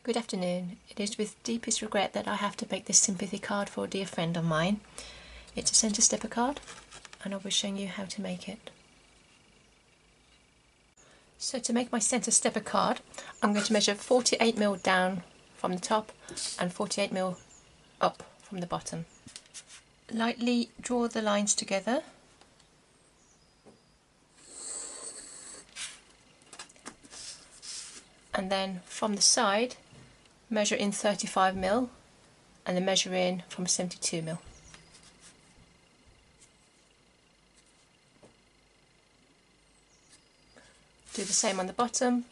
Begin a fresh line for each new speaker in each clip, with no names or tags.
Good afternoon. It is with deepest regret that I have to make this sympathy card for a dear friend of mine. It's a Centre Stepper card and I'll be showing you how to make it. So to make my Centre Stepper card, I'm going to measure 48mm down from the top and 48mm up from the bottom. Lightly draw the lines together. And then from the side, measure in 35mm and then measure in from 72mm. Do the same on the bottom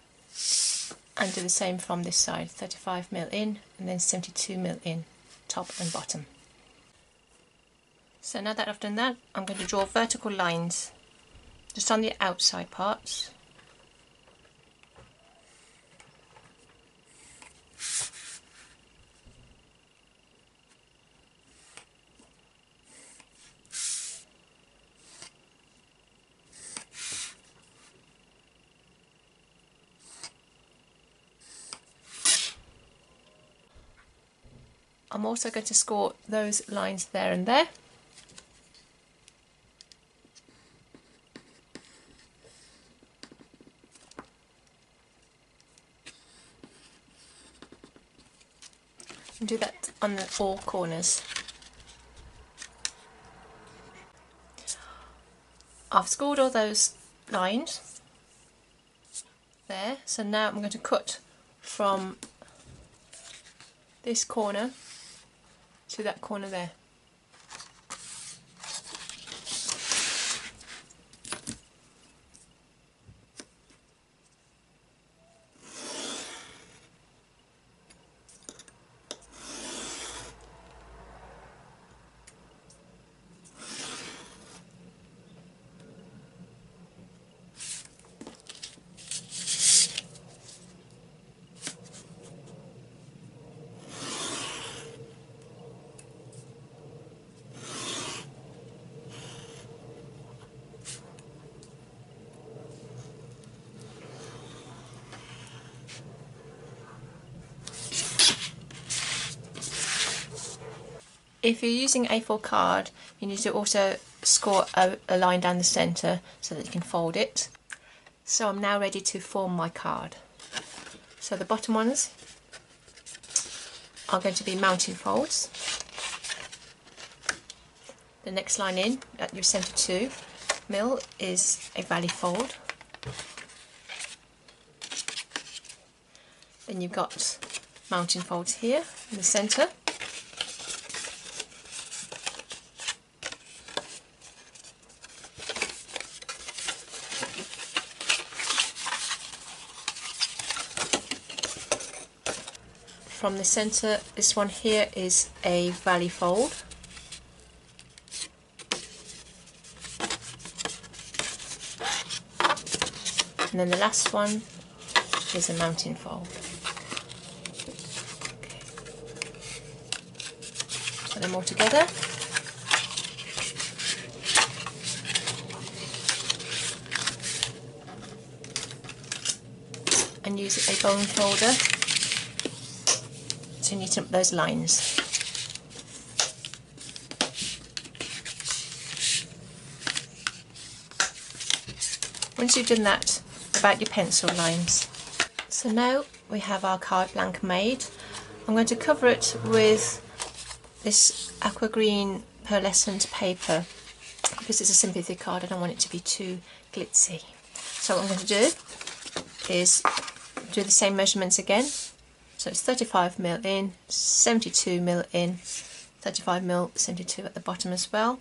and do the same from this side, 35mm in and then 72mm in, top and bottom. So now that I've done that, I'm going to draw vertical lines just on the outside parts. I'm also going to score those lines there and there. And do that on all corners. I've scored all those lines there, so now I'm going to cut from this corner to that corner there. If you're using A4 card, you need to also score a line down the centre so that you can fold it. So I'm now ready to form my card. So the bottom ones are going to be mounting folds. The next line in at your centre 2mm is a valley fold. Then you've got mounting folds here in the centre. From the centre, this one here is a valley fold. And then the last one is a mounting fold. Okay. Put them all together. And use a bone folder to neaten up those lines. Once you've done that, about your pencil lines. So now we have our card blank made. I'm going to cover it with this aqua green pearlescent paper because it's a sympathy card. I don't want it to be too glitzy. So what I'm going to do is do the same measurements again. So it's 35mm in, 72mm in, 35mm, 72 at the bottom as well.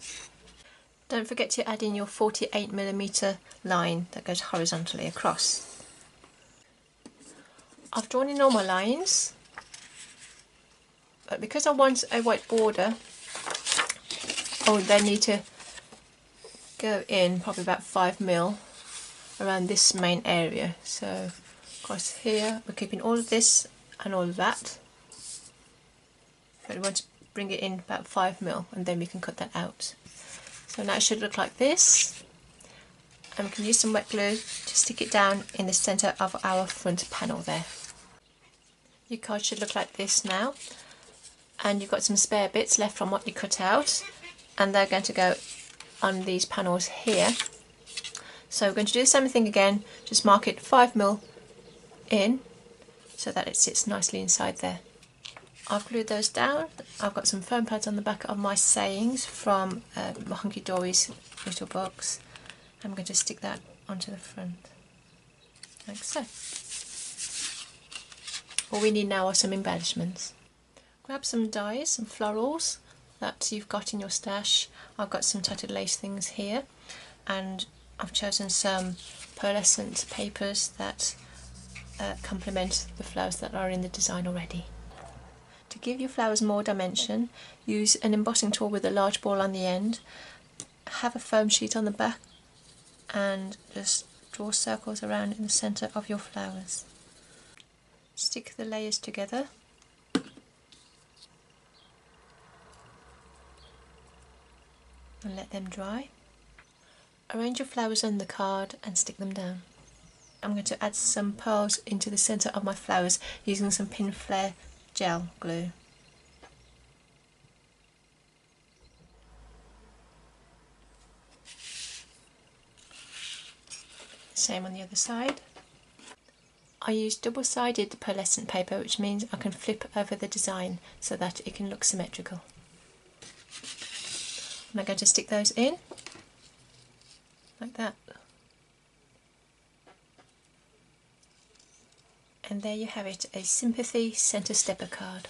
Don't forget to add in your 48mm line that goes horizontally across. I've drawn in all my lines, but because I want a white border, they need to go in probably about 5mm around this main area. So across here, we're keeping all of this and all of that, but we want to bring it in about 5mm and then we can cut that out. So now it should look like this, and we can use some wet glue to stick it down in the centre of our front panel there. Your card should look like this now, and you've got some spare bits left from what you cut out, and they're going to go on these panels here. So we're going to do the same thing again, just mark it 5mm in so that it sits nicely inside there. I've glued those down. I've got some foam pads on the back of my sayings from my HunkyDory's little box. I'm going to stick that onto the front, like so. All we need now are some embellishments. Grab some dies, some florals that you've got in your stash. I've got some tattered lace things here, and I've chosen some pearlescent papers that complement the flowers that are in the design already. To give your flowers more dimension, use an embossing tool with a large ball on the end. Have a foam sheet on the back and just draw circles around in the centre of your flowers. Stick the layers together and let them dry. Arrange your flowers on the card and stick them down. I'm going to add some pearls into the centre of my flowers using some pin flare gel glue. Same on the other side. I use double-sided pearlescent paper, which means I can flip over the design so that it can look symmetrical. And I'm going to stick those in like that. And there you have it, a Sympathy Centre Stepper card.